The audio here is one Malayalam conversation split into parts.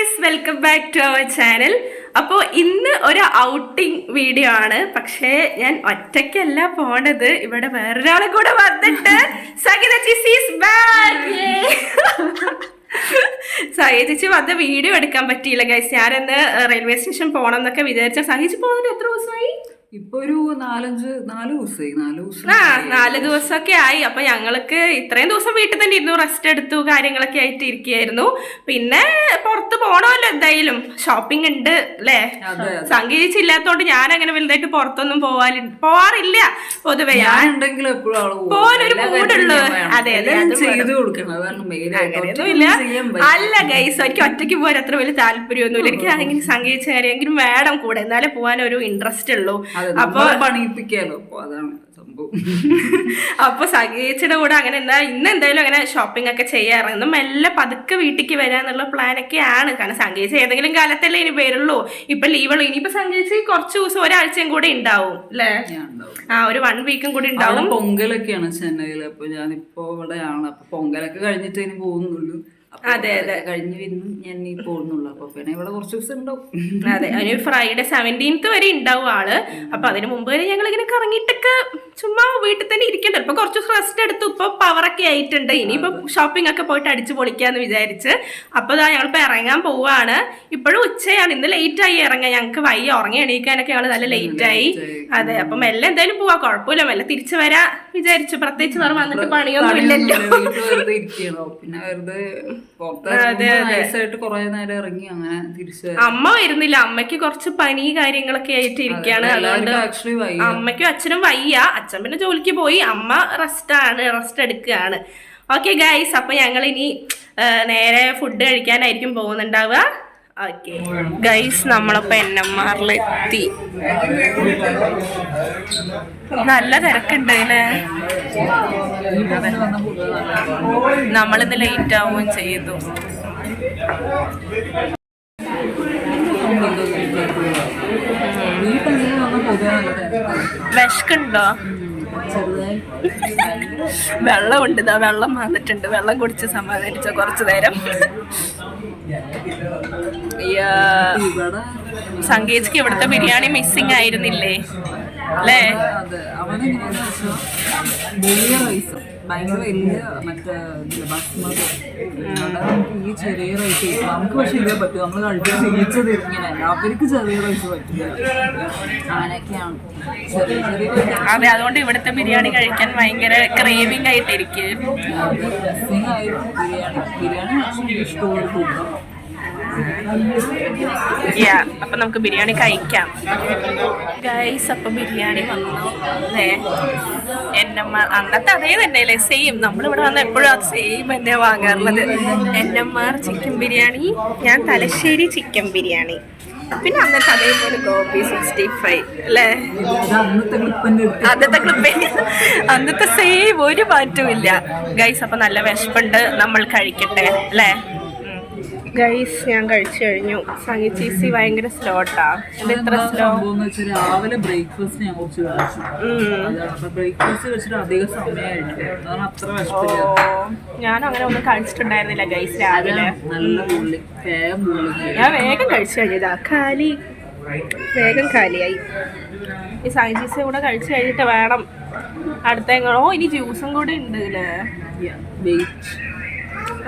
Guys, welcome back to our channel. അപ്പോൾ ഇന്ന് ഒരു ഔട്ടിംഗ് വീഡിയോ ആണ്. പക്ഷേ ഞാൻ ഒറ്റയ്ക്കല്ല പോണത്, ഇവിടെ വേറൊരാളെ കൂടെ വന്നിട്ട് സഗീത ചേച്ചി ഈസ് ബാക്ക്. സഗീത ചേച്ചി വന്ന വീഡിയോ എടുക്കാൻ പറ്റിയില്ല ഗൈസ്. ഞാനിന്ന് റെയിൽവേ സ്റ്റേഷൻ പോകണം എന്നൊക്കെ വിചാരിച്ച. സഗീത പോകുന്നത് എത്ര ദിവസമായി? ഇപ്പൊ ഒരു 4 ദിവസമൊക്കെ ആയി. അപ്പൊ ഞങ്ങൾക്ക് ഇത്രയും ദിവസം വീട്ടിൽ തന്നെ ഇരുന്നു, റെസ്റ്റ് എടുത്തു, കാര്യങ്ങളൊക്കെ ആയിട്ട് ഇരിക്കുകയായിരുന്നു. പിന്നെ പുറത്ത് പോണമല്ലോ, എന്തായാലും ഷോപ്പിംഗ് ഉണ്ട് അല്ലേ. സംഗീതിച്ചില്ലാത്തോണ്ട് ഞാൻ അങ്ങനെ വലുതായിട്ട് പുറത്തൊന്നും പോവാറില്ല പൊതുവെ. പോകാനൊരു മൂടുള്ളൂ. അതെ അതെ, അങ്ങനെയൊന്നുമില്ല. അല്ല ഗൈസ്, എനിക്ക് ഒറ്റയ്ക്ക് പോകാൻ അത്ര വലിയ താല്പര്യമൊന്നുമില്ല. എനിക്ക് അങ്ങനെ സംഗീതിച്ച കാര്യമെങ്കിലും വേണം കൂടെ, എന്നാലേ പോകാനൊരു ഇൻട്രസ്റ്റ് ഉള്ളൂ. അപ്പൊ പണിയിപ്പിക്കാലോ, അതാണ് സംഭവം. അപ്പൊ സഗീച്ചയുടെ കൂടെ അങ്ങനെ ഇന്ന് എന്തായാലും അങ്ങനെ ഷോപ്പിംഗ് ഒക്കെ ചെയ്യാറുണ്ട്. മെല്ലെ പതുക്കെ വീട്ടിലേക്ക് വരാന്നുള്ള പ്ലാനൊക്കെയാണ്. കാരണം സംഗീച്ച ഏതെങ്കിലും കാലത്തല്ലേ ഇനി വരുള്ളൂ. ഇപ്പൊ ലീവുള്ളൂ. ഇനിയിപ്പോ സംഗീച്ച് കുറച്ച് ദിവസം, ഒരാഴ്ചയും കൂടെ ഉണ്ടാവും അല്ലേ. ഒരു 1 വീക്കും കൂടി ഉണ്ടാവും. പൊങ്കലൊക്കെയാണ് ചെന്നൈയില്. അപ്പൊ ഞാനിപ്പോ ഇവിടെയാണ്. അപ്പൊ പൊങ്കലൊക്കെ കഴിഞ്ഞിട്ട് ഇനി പോകുന്നുള്ളൂ. അതെ അതെ, കഴിഞ്ഞ് വരുന്നു ഞാൻ ഈ പോകുന്നുള്ളൂ. അപ്പൊ പിന്നെ ഇവിടെ കുറച്ച് ദിവസം ഉണ്ടാവും. അതെ, അതിന് ഫ്രൈഡേ 17th വരെ ഉണ്ടാവും ആള്. അപ്പൊ അതിന് മുമ്പ് വരെ ഞങ്ങൾ ഇങ്ങനെ കറങ്ങിയിട്ടൊക്കെ ചുമ്മാ വീട്ടിൽ തന്നെ ഇരിക്കണ്ട. ഇപ്പൊ കുറച്ച് റെസ്റ്റ് എടുത്തു, ഇപ്പൊ പവറൊക്കെ ആയിട്ടുണ്ട്. ഇനിയിപ്പോ ഷോപ്പിംഗ് ഒക്കെ പോയിട്ട് അടിച്ചു പൊളിക്കാന്ന് വിചാരിച്ച്. അപ്പൊ ഞങ്ങളിപ്പോ ഇറങ്ങാൻ പോവാണ്. ഇപ്പോഴും ഉച്ചയാണ്. ഇന്ന് ലേറ്റ് ആയി ഇറങ്ങാൻ. ഞങ്ങൾക്ക് വയ്യ, ഉറങ്ങി എണീക്കാനൊക്കെ ഞങ്ങൾ നല്ല ലേറ്റ് ആയി. അതെ, അപ്പൊ മെല്ലെ എന്തായാലും പോവാ, കുഴപ്പമില്ല. മെല്ലെ തിരിച്ചു വരാ വിചാരിച്ചു. പ്രത്യേകിച്ച് വേറെ വന്നിട്ട് പണിയൊന്നും ഇല്ലല്ലോ. അമ്മ വരുന്നില്ല. അമ്മയ്ക്ക് കുറച്ച് പനി കാര്യങ്ങളൊക്കെ ആയിട്ട് ഇരിക്കുകയാണ്. അതുകൊണ്ട് അമ്മയ്ക്കും അച്ഛനും വയ്യ. അച്ഛൻ പിന്നെ ജോലിക്ക് പോയി, അമ്മ റെസ്റ്റ് എടുക്കുകയാണ്. ഓക്കെ ഗൈസ്, അപ്പൊ ഞങ്ങൾ ഇനി നേരെ ഫുഡ് കഴിക്കാനായിരിക്കും പോകുന്നുണ്ടാവുക. ഓക്കെ ഗൈസ്, നമ്മളിപ്പോ NMR എത്തി. നല്ല തിരക്കുണ്ട് അല്ലേ. നമ്മളിന്ന് ലേറ്റ് ആവുകയും ചെയ്തു. വിശക്കുണ്ടോ? വെള്ളമുണ്ട്, വെള്ളം വന്നിട്ടുണ്ട്. വെള്ളം കുടിച്ച് സമാധാനിച്ചോ കുറച്ചു നേരം. സംഗീതക്ക് ഇവിടുത്തെ ബിരിയാണി മിസ്സിംഗ് ആയിരുന്നില്ലേ അല്ലേ? ഭയങ്കര വലിയ മറ്റേ ബസ്മതി ഈ ചെറിയ റൈസ് നമുക്ക് പക്ഷെ ഇതേ പറ്റും. നമ്മൾ കഴിക്കാൻ ശീലിച്ചത് ഇങ്ങനെയല്ല, അവർക്ക് ചെറിയ റൈസ് പറ്റില്ല. അങ്ങനെയൊക്കെയാണ് അതെ. അതുകൊണ്ട് ഇവിടുത്തെ ബിരിയാണി കഴിക്കാൻ ഭയങ്കര ക്രേവിംഗ് ആയിട്ടിരിക്കും. ബിരിയാണി ഇഷ്ടമുള്ള ഫുഡ്. അപ്പൊ നമുക്ക് ബിരിയാണി കഴിക്കാം ഗൈസ്. അപ്പൊ ബിരിയാണി വന്നു. NMR അന്നത്തെ അതേ തന്നെ അല്ലേ, സെയിം. നമ്മളിവിടെ വന്ന എപ്പോഴും അത് സെയിം തന്നെ വാങ്ങാറുള്ളത്. NMR ചിക്കൻ ബിരിയാണി, ഞാൻ തലശ്ശേരി ചിക്കൻ ബിരിയാണി, പിന്നെ അന്നത്തെ അതേപോലെ ഗോപി 65 അല്ലേ. അന്നത്തെ ക്ലിപ്പ്, അന്നത്തെ സെയിം, ഒരു മാറ്റവും ഇല്ല ഗൈസ്. അപ്പൊ നല്ല വിശപ്പുണ്ട്, നമ്മൾ കഴിക്കട്ടെ അല്ലേ ഗൈസ്. ഞാൻ കഴിച്ചു കഴിഞ്ഞു. സംഗീത ചേച്ചി ഭയങ്കര സ്ലോട്ടാ. എത്ര സ്ലോ? രാവിലെ ബ്രേക്ക്ഫാസ്റ്റ് ഞാൻ കുറച്ച് കഴിച്ചു. ബ്രേക്ക്ഫാസ്റ്റ് കഴിച്ചിട്ട് അധികം സമയമായിട്ട് അത്ര വിശപ്പില്ല. ഞാൻ അങ്ങനെ ഒന്നും കഴിച്ചിട്ടുണ്ടായിരുന്നില്ല ഗൈസ് രാവിലെ. ഞാൻ വേഗം കഴിച്ചു കഴിഞ്ഞതാ, വേഗം കാലിയായി. ഈ സംഗീത ചേച്ചി കൂടെ കഴിച്ചു കഴിഞ്ഞിട്ട് വേണം അടുത്ത. ഇനി ജ്യൂസും കൂടി ഉണ്ട് അല്ലേ.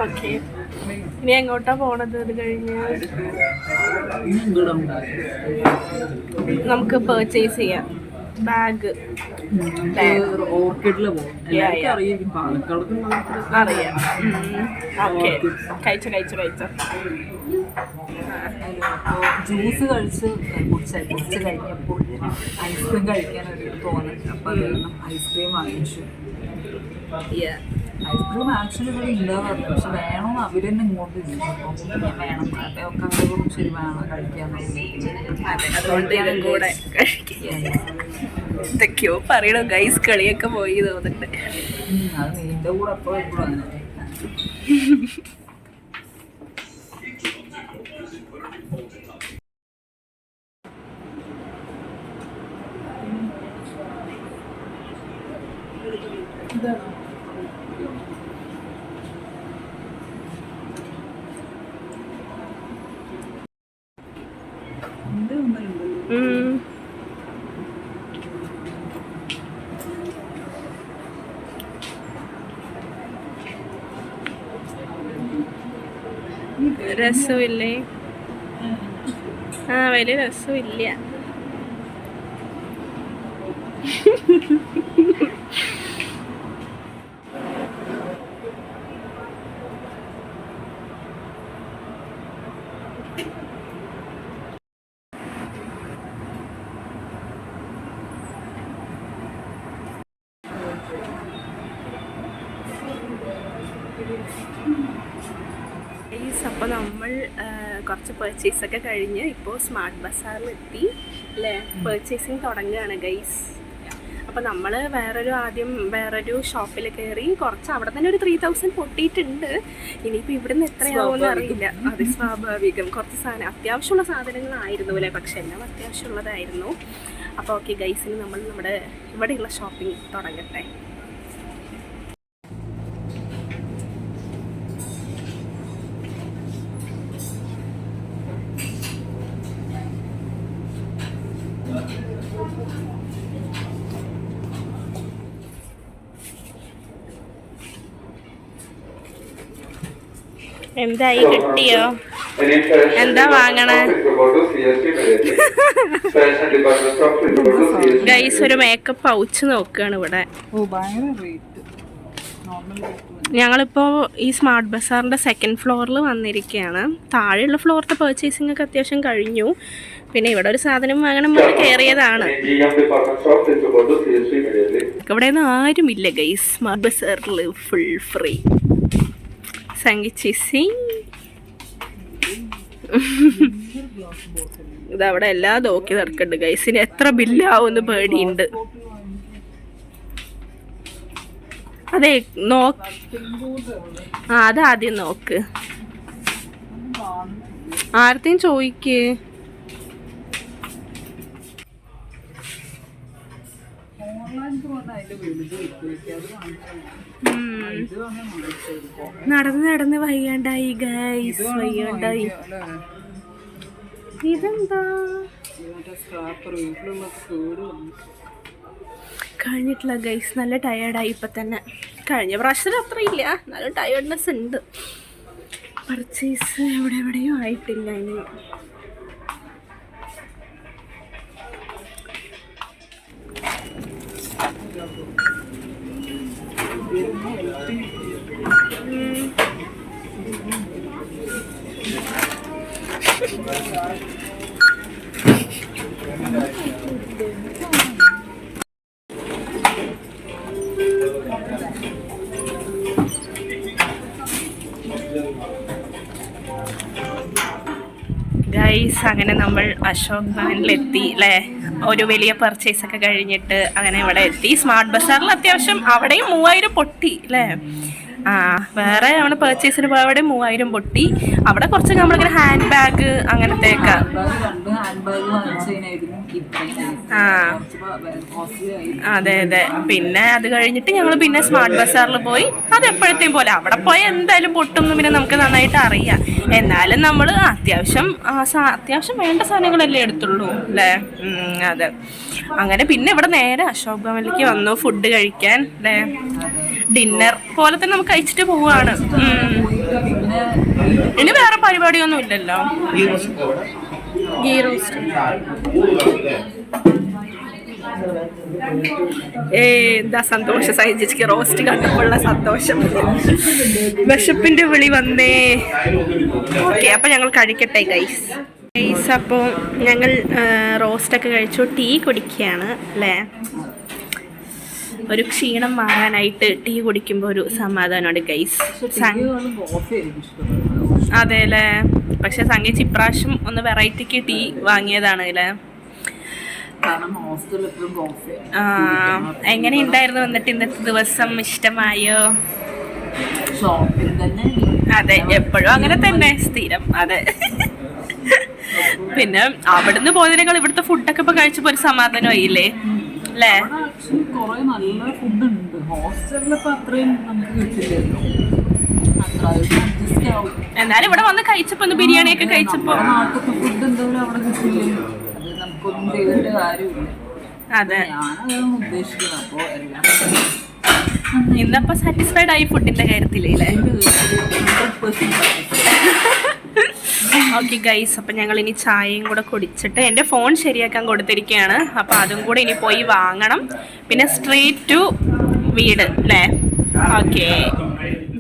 ഓക്കെ, ഇനി എങ്ങോട്ടാ പോണത്? അത് കഴിഞ്ഞ് നമുക്ക് പർച്ചേസ് ചെയ്യാം ബാഗ്. അറിയാം. ഓക്കെ, കഴിച്ചോ. ജ്യൂസ് കഴിച്ച് കുറച്ച് കഴിഞ്ഞപ്പോൾ ഐസ്ക്രീം കഴിക്കാനൊരു തോന്നുന്നു. അപ്പം അത് ഐസ്ക്രീം വാങ്ങിച്ചു. ഐസ്ക്രീം ആക്ച്വലി ഇവിടെ ഉണ്ടാവാറുണ്ട്, പക്ഷെ വേണമെന്ന് അവർ തന്നെ ഇങ്ങോട്ട് ഞാൻ വേണം അതൊക്കെ അങ്ങോട്ടും ശരി വേണം കഴിക്കാന്നൊക്കെയോ പറയണോ ഗൈസ്. കളിയൊക്കെ പോയി തോന്നുന്നുണ്ട്. അത് നിന്റെ കൂടെ എപ്പോഴും അങ്ങനെ. വന്നിട്ടുണ്ട്. രസമില്ലേ? ആ വലിയ രസമില്ല. അപ്പോൾ നമ്മൾ കുറച്ച് പർച്ചേസൊക്കെ കഴിഞ്ഞ് ഇപ്പോൾ സ്മാർട്ട് ബസാറിലെത്തി അല്ലേ? പർച്ചേസിങ് തുടങ്ങുകയാണ് ഗൈസ്. അപ്പോൾ നമ്മൾ വേറൊരു ഷോപ്പിൽ കയറി കുറച്ച് അവിടെ തന്നെ ഒരു 3000 പൊട്ടിയിട്ടുണ്ട്. ഇനിയിപ്പോൾ ഇവിടുന്ന് എത്രയാവുമെന്ന് അറിയില്ല. അത് സ്വാഭാവികം. കുറച്ച് അത്യാവശ്യമുള്ള സാധനങ്ങളായിരുന്നു അല്ലേ? പക്ഷെ എല്ലാം അത്യാവശ്യമുള്ളതായിരുന്നു. അപ്പോൾ ഓക്കെ ഗൈസിന് നമ്മൾ നമ്മുടെ ഇവിടെയുള്ള ഷോപ്പിംഗ് തുടങ്ങട്ടെ. എന്തായി, കിട്ടിയോ? എന്താ വാങ്ങണേ ഗൈസ്? ഒരു മേക്കപ്പ് പൗച്ച് നോക്കുകയാണ് ഇവിടെ. ഞങ്ങളിപ്പോൾ ഈ സ്മാർട്ട് ബസാറിൻ്റെ 2nd ഫ്ലോറിൽ വന്നിരിക്കുകയാണ്. താഴെയുള്ള ഫ്ലോറിൻ്റെ പർച്ചേസിംഗ് ഒക്കെ അത്യാവശ്യം കഴിഞ്ഞു. പിന്നെ ഇവിടെ ഒരു സാധനം വാങ്ങണം പറഞ്ഞ് കയറിയതാണ്. ഇവിടെ ഒന്നും ആരുമില്ല ഗൈസ്. സ്മാർട്ട് ബസാറിൽ ഫുൾ ഫ്രീ. സംഗീച്ചേച്ചി ഇതവിടെ എല്ലാം നോക്കി നടക്കുന്നുണ്ട് ഗൈസിന്. എത്ര ബില്ലാവുമെന്ന് പേടിയുണ്ട്. അതെ അതാദ്യം നോക്ക്. ആർത്തേം ചോദിക്ക്. നടന്ന് വയ്യാണ്ടായി ഗൈസ്, വയ്യാണ്ടായി. ഇതെന്താ കഴിഞ്ഞിട്ടില്ല ഗൈസ്. നല്ല ടയേർഡായി ഇപ്പൊ തന്നെ. കഴിഞ്ഞ പ്രാവശ്യത്തിൽ അത്ര ഇല്ല, നല്ല ടയേർഡ്നെസ് ഉണ്ട്. പർച്ചേസ് എവിടെയോ ആയിട്ടില്ല. ഇനി ഗൈസ് അങ്ങനെ നമ്മൾ അശോക് ഭവനിലെത്തി അല്ലേ? ഒരു വലിയ പർച്ചേസൊക്കെ കഴിഞ്ഞിട്ട് അങ്ങനെ ഇവിടെ എത്തി. സ്മാർട്ട് ബസാറിൽ അത്യാവശ്യം അവിടെയും 3000 പൊട്ടി അല്ലേ? വേറെ അവിടെ പർച്ചേസിന് പോയ അവിടെ 3000 പൊട്ടി. അവിടെ കുറച്ച് നമ്മളിങ്ങനെ ഹാൻഡ് ബാഗ് അങ്ങനത്തെയൊക്കെ. അതെ. പിന്നെ അത് കഴിഞ്ഞിട്ട് ഞങ്ങൾ പിന്നെ സ്മാർട്ട് ബസാറിൽ പോയി. അത് എപ്പോഴത്തെയും പോലെ അവിടെ പോയ എന്തായാലും പൊട്ടുമെന്ന് പിന്നെ നമുക്ക് നന്നായിട്ട് അറിയാം. എന്നാലും നമ്മൾ അത്യാവശ്യം വേണ്ട സാധനങ്ങളല്ലേ എടുത്തുള്ളൂ അല്ലേ? അതെ. അങ്ങനെ പിന്നെ ഇവിടെ നേരെ അശോക് ഭവനിലേക്ക് വന്നു ഫുഡ് കഴിക്കാൻ അല്ലേ? ഡിന്നർ പോലെ തന്നെ നമുക്ക് കഴിച്ചിട്ട് പോവാണ്. ഇനി വേറെ പരിപാടിയൊന്നും ഇല്ലല്ലോ. ഗീ റോസ്റ്റ് എന്താ സന്തോഷം സഹിച്ചിക്ക്. റോസ്റ്റ് കണ്ടപ്പോഴുള്ള സന്തോഷം. വിശപ്പിന്റെ വിളി വന്നേ. ഓക്കെ, അപ്പൊ ഞങ്ങൾ കഴിക്കട്ടെ ഗൈസ്. അപ്പോൾ ഞങ്ങൾ റോസ്റ്റൊക്കെ കഴിച്ചു. ടീ കുടിക്കുകയാണ് അല്ലേ? ഒരു ക്ഷീണം മാറാനായിട്ട് ടീ കുടിക്കുമ്പോൾ ഒരു സമാധാനമാണ് ഗൈസ്. അതെ അല്ലേ? പക്ഷെ സംഗീച്ച് ഇപ്രാവശ്യം ഒന്ന് വെറൈറ്റിക്ക് ടീ വാങ്ങിയതാണ് അല്ലേ? എങ്ങനെ ഉണ്ടായിരുന്നു എന്നിട്ട് ഇന്നത്തെ ദിവസം? ഇഷ്ടമായോ? അതെ, എപ്പോഴും അങ്ങനെ തന്നെ, സ്ഥിരം. അതെ. പിന്നെ അവിടുന്ന് പോയതിനേക്കാൾ ഇവിടുത്തെ ഫുഡൊക്കെ ഇപ്പൊ കഴിച്ചപ്പോ ഒരു സമാധാനമായില്ലേ അല്ലേ? എന്നാലും ഇവിടെ വന്ന് കഴിച്ചപ്പോ ഒന്ന് ബിരിയാണിയൊക്കെ കഴിച്ചപ്പോ നമുക്കൊന്നും ചെയ്തിട്ട് കാര്യമില്ല. അതെ, ഞാനതൊന്നും ഉദ്ദേശിക്കുന്നത്. അപ്പോൾ എല്ലാം ഇന്നപ്പോ സാറ്റിസ്ഫൈഡ് ആയി ഫുഡിന്റെ കാര്യത്തിലേ. 100% ഓക്കെ ഗൈസ്, അപ്പം ഞങ്ങൾ ഇനി ചായയും കൂടെ കുടിച്ചിട്ട് എൻ്റെ ഫോൺ ശരിയാക്കാൻ കൊടുത്തിരിക്കുകയാണ്. അപ്പോൾ അതും കൂടെ ഇനി പോയി വാങ്ങണം. പിന്നെ സ്ട്രീറ്റ് ടു വീട് അല്ലേ. ഓക്കെ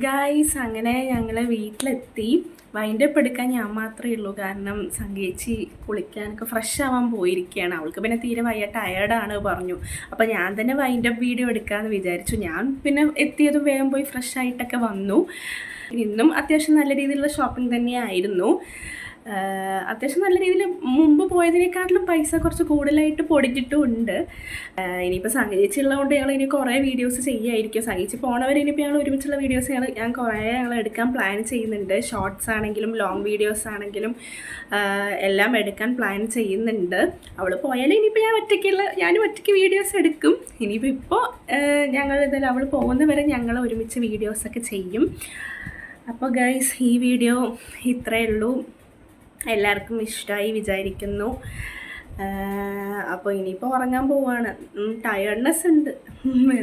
ഗൈസ്, അങ്ങനെ ഞങ്ങൾ വീട്ടിലെത്തി. വൈൻഡപ്പ് എടുക്കാൻ ഞാൻ മാത്രമേ ഉള്ളൂ, കാരണം സംഗീച്ചി കുളിക്കാനൊക്കെ ഫ്രഷ് ആവാൻ പോയിരിക്കുകയാണ്. അവൾക്ക് പിന്നെ തീരെ വയ്യ, ടയേർഡാണ് പറഞ്ഞു. അപ്പോൾ ഞാൻ തന്നെ വൈൻഡപ്പ് വീഡിയോ എടുക്കാമെന്ന് വിചാരിച്ചു. ഞാൻ പിന്നെ എത്തിയതും വേഗം പോയി ഫ്രഷ് ആയിട്ടൊക്കെ വന്നു. ഇന്നും അത്യാവശ്യം നല്ല രീതിയിലുള്ള ഷോപ്പിംഗ് തന്നെയായിരുന്നു. അത്യാവശ്യം നല്ല രീതിയിൽ മുമ്പ് പോയതിനേക്കാട്ടിലും പൈസ കുറച്ച് കൂടുതലായിട്ട് പൊടിഞ്ഞിട്ടുമുണ്ട്. ഇനിയിപ്പോൾ സംഗീച്ചി ഉള്ളതുകൊണ്ട് ഞങ്ങൾ ഇനി കുറേ വീഡിയോസ് ചെയ്യുമായിരിക്കും. സംഗീച്ചി പോണവരെ ഇനിയിപ്പോൾ ഞങ്ങൾ ഒരുമിച്ചുള്ള വീഡിയോസ് ഞാൻ കുറേ എടുക്കാൻ പ്ലാൻ ചെയ്യുന്നുണ്ട്. ഷോർട്സ് ആണെങ്കിലും ലോങ് വീഡിയോസ് ആണെങ്കിലും എല്ലാം എടുക്കാൻ പ്ലാൻ ചെയ്യുന്നുണ്ട്. അവൾ പോയാലും ഇനിയിപ്പോൾ ഞാനും ഒറ്റയ്ക്ക് വീഡിയോസ് എടുക്കും. ഇപ്പോൾ ഞങ്ങൾ ഇതെല്ലാം അവൾ പോകുന്നവരെ ഞങ്ങൾ ഒരുമിച്ച് വീഡിയോസൊക്കെ ചെയ്യും. അപ്പോൾ ഗൈസ്, ഈ വീഡിയോ ഇത്രയേ ഉള്ളൂ. എല്ലാവർക്കും ഇഷ്ടമായി വിചാരിക്കുന്നു. അപ്പോൾ ഇനിയിപ്പോൾ ഉറങ്ങാൻ പോവാണ്. ടയർഡ്നെസ് ഉണ്ട്.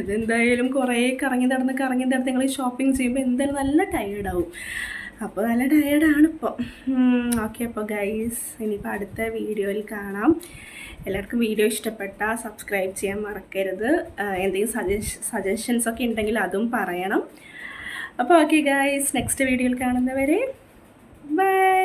ഇതെന്തായാലും കുറേ കറങ്ങി നടന്ന് ഞങ്ങൾ ഷോപ്പിംഗ് ചെയ്യുമ്പോൾ എന്തായാലും നല്ല ടയേർഡാവും. അപ്പോൾ നല്ല ടയേർഡാണ് ഇപ്പോൾ. ഓക്കെ, അപ്പോൾ ഗൈസ്, ഇനിയിപ്പോൾ അടുത്ത വീഡിയോയിൽ കാണാം. എല്ലാവർക്കും വീഡിയോ ഇഷ്ടപ്പെട്ടാൽ സബ്സ്ക്രൈബ് ചെയ്യാൻ മറക്കരുത്. എന്തെങ്കിലും സജഷൻസൊക്കെ ഉണ്ടെങ്കിൽ അതും പറയണം. അപ്പോൾ ഓക്കെ ഗൈസ്, നെക്സ്റ്റ് വീഡിയോയിൽ കാണുന്നവരെ ബൈ.